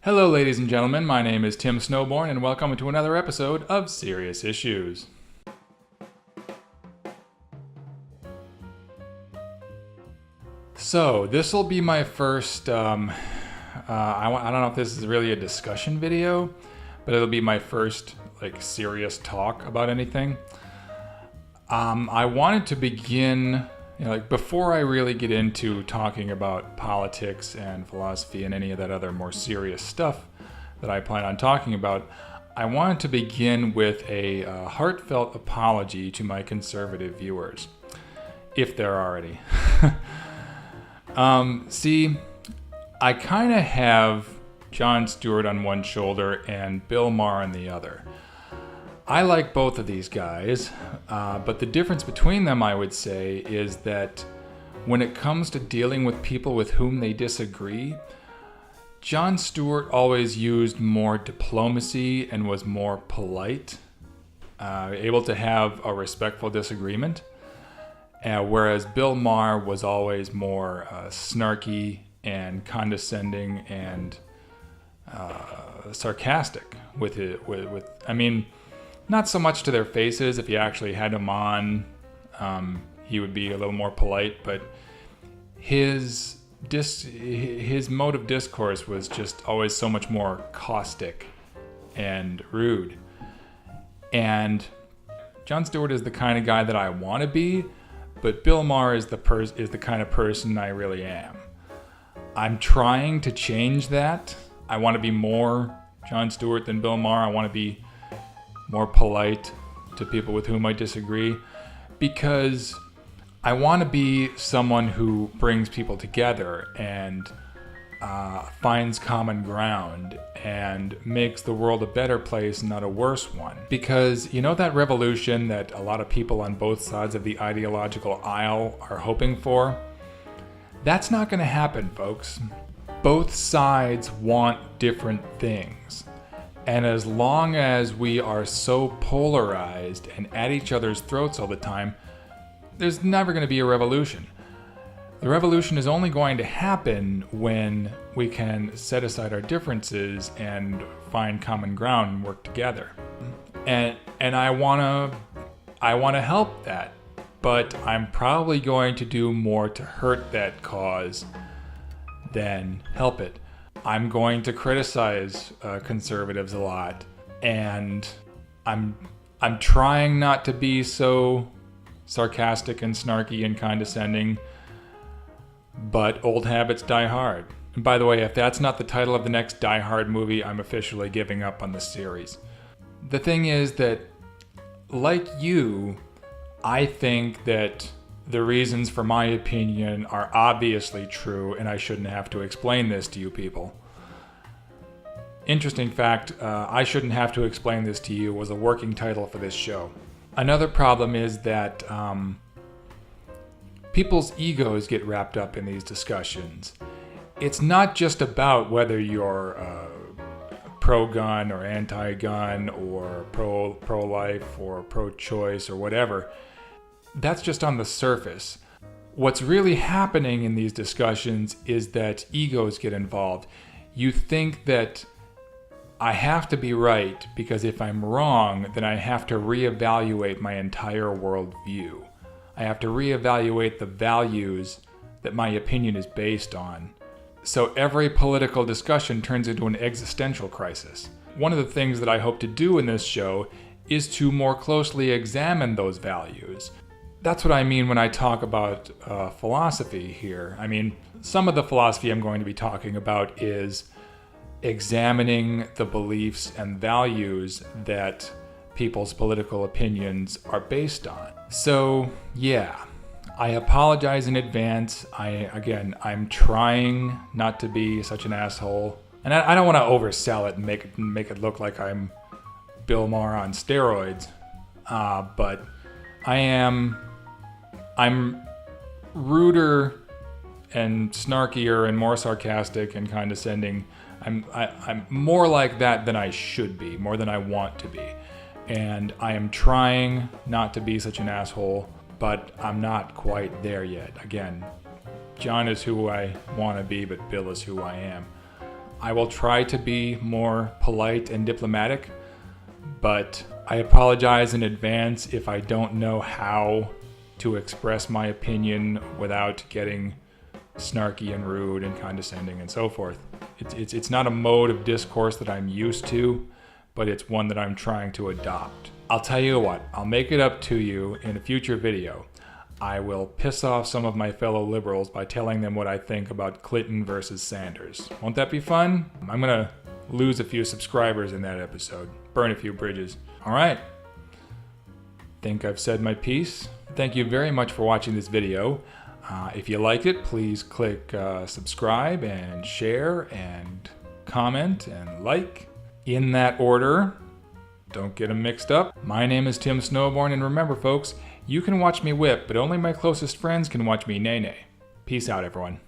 Hello, ladies and gentlemen. My name is Tim Snowborn, and welcome to another episode of Serious Issues. So, this will be my first, I don't know if this is really a discussion video, but it'll be my first, serious talk about anything. I wanted to begin, before I really get into talking about politics and philosophy and any of that other more serious stuff that I plan on talking about, I wanted to begin with a heartfelt apology to my conservative viewers, if there are any. See, I kind of have Jon Stewart on one shoulder and Bill Maher on the other. I like both of these guys, but the difference between them, I would say, is that when it comes to dealing with people with whom they disagree, Jon Stewart always used more diplomacy and was more polite, able to have a respectful disagreement. Whereas Bill Maher was always more snarky and condescending and sarcastic with it. I mean, not so much to their faces. If you actually had him on, he would be a little more polite. But his mode of discourse was just always so much more caustic and rude. And Jon Stewart is the kind of guy that I want to be. But Bill Maher is the kind of person I really am. I'm trying to change that. I want to be more Jon Stewart than Bill Maher. I want to be more polite to people with whom I disagree, because I want to be someone who brings people together and finds common ground and makes the world a better place, not a worse one. Because you know that revolution that a lot of people on both sides of the ideological aisle are hoping for? That's not going to happen, folks. Both sides want different things. And as long as we are so polarized and at each other's throats all the time, there's never going to be a revolution. The revolution is only going to happen when we can set aside our differences and find common ground and work together. And I want to help that, but I'm probably going to do more to hurt that cause than help it. I'm going to criticize conservatives a lot, and I'm trying not to be so sarcastic and snarky and condescending. But old habits die hard. And by the way, if that's not the title of the next Die Hard movie, I'm officially giving up on the series. The thing is that, like you, I think that the reasons for my opinion are obviously true, and I shouldn't have to explain this to you people. Interesting fact, I shouldn't have to explain this to you was a working title for this show. Another problem is that people's egos get wrapped up in these discussions. It's not just about whether you're pro-gun or anti-gun or pro-life or pro-choice or whatever. That's just on the surface. What's really happening in these discussions is that egos get involved. You think that I have to be right because if I'm wrong, then I have to reevaluate my entire worldview. I have to reevaluate the values that my opinion is based on. So every political discussion turns into an existential crisis. One of the things that I hope to do in this show is to more closely examine those values. That's what I mean when I talk about philosophy here. I mean, some of the philosophy I'm going to be talking about is examining the beliefs and values that people's political opinions are based on. So, yeah, I apologize in advance. I'm trying not to be such an asshole. And I don't want to oversell it and make it look like I'm Bill Maher on steroids. But I'm ruder and snarkier and more sarcastic and condescending. I'm more like that than I should be, more than I want to be. And I am trying not to be such an asshole, but I'm not quite there yet. Again, Jon is who I want to be, but Bill is who I am. I will try to be more polite and diplomatic, but I apologize in advance if I don't know how to express my opinion without getting snarky and rude and condescending and so forth. It's not a mode of discourse that I'm used to, but it's one that I'm trying to adopt. I'll tell you what, I'll make it up to you in a future video. I will piss off some of my fellow liberals by telling them what I think about Clinton versus Sanders. Won't that be fun? I'm gonna lose a few subscribers in that episode, burn a few bridges. All right, think I've said my piece. Thank you very much for watching this video. If you liked it, please click subscribe and share and comment and like in that order. Don't get them mixed up. My name is Tim Snowborn, and remember folks, you can watch me whip, but only my closest friends can watch me nay-nay. Peace out, everyone.